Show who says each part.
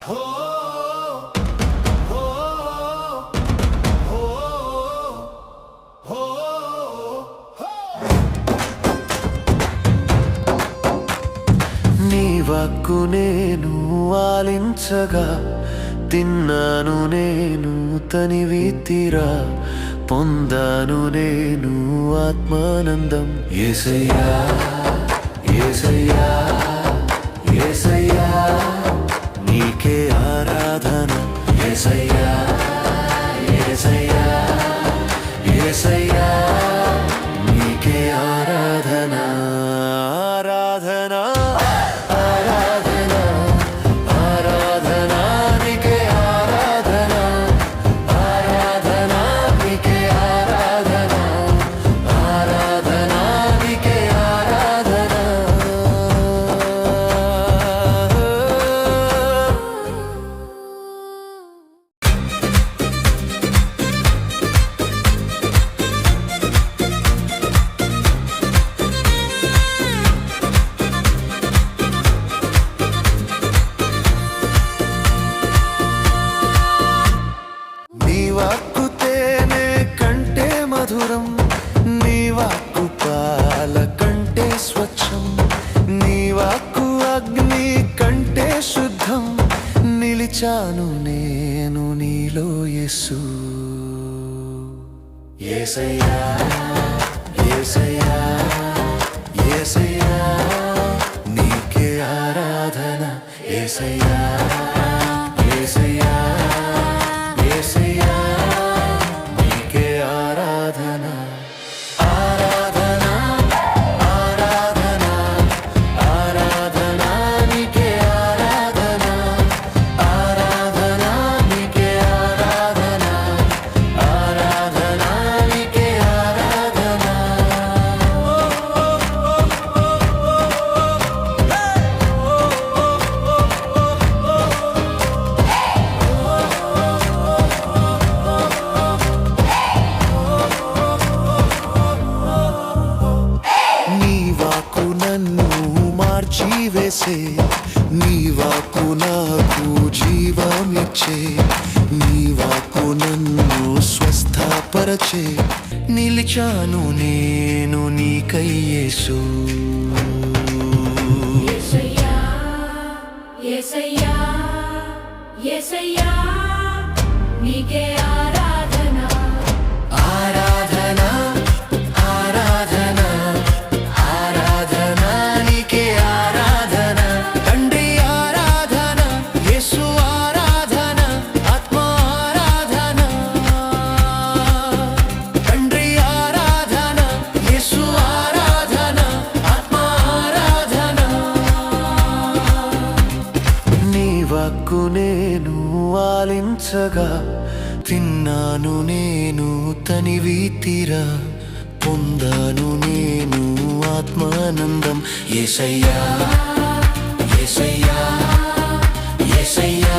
Speaker 1: నీ వాక్కు నేను ఆలించగా తిన్నాను నేను తనివి తీరా పొందాను నేను ఆత్మానందం. యేసయ్యా యేసయ్యా యేసయ్యా నీకే ఆరాధన. యేసయ్యా యేసయ్యా యేసయ్యా నీకే ఆరాధన. ఆరాధన ఆరాధన ఆరాధన నీకే ఆరాధన. ఆరాధన నీకే ఆరాధన. ఆరాధన నీకే ఆరాధన. నీ వాక్కు తేనె కంటే మధురం, నీ వాక్కు పాల కంటే స్వచ్ఛం, నీ వాక్కు అగ్ని కంటే శుద్ధం. నిలిచాను నేను నీలో యేసు. యేసయ్యా యేసయ్యా యేసయ్యా నీకే ఆరాధన. యేసయ్యా యేసయ్యా యేసయ్యా నీకే ఆరాధన. ఆరాధన ఆరాధన ఆరాధన నీకే ఆరాధన. ఆరాధన నీకే ఆరాధన. ఆరాధన నీకే ఆరాధన. నీ వాక్కు నన్ను మార్చివేసే, నీ వాక్కు నాకు జీవమిచ్చే, నీ వాక్కు నన్ను స్వస్థపరచే. నిలిచాను నేను నీకై యేసు.
Speaker 2: యేసయ్యా యేసయ్యా యేసయ్యా నీకే ఆరాధన.
Speaker 1: ఆరాధన ఆరాధన ఆరాధన నీకే ఆరాధన. తండ్రి ఆరాధన యేసు ఆరాధన ఆత్మ ఆరాధన. తండ్రి ఆరాధన యేసు ఆరాధన ఆత్మ ఆరాధన. నీ వాక్కు నేను ఆలించగా తిన్నాను నేను తనివి తీరా పొందాను నేను ఆత్మానందం. యేసయ్యా యేసయ్యా యేసయ్యా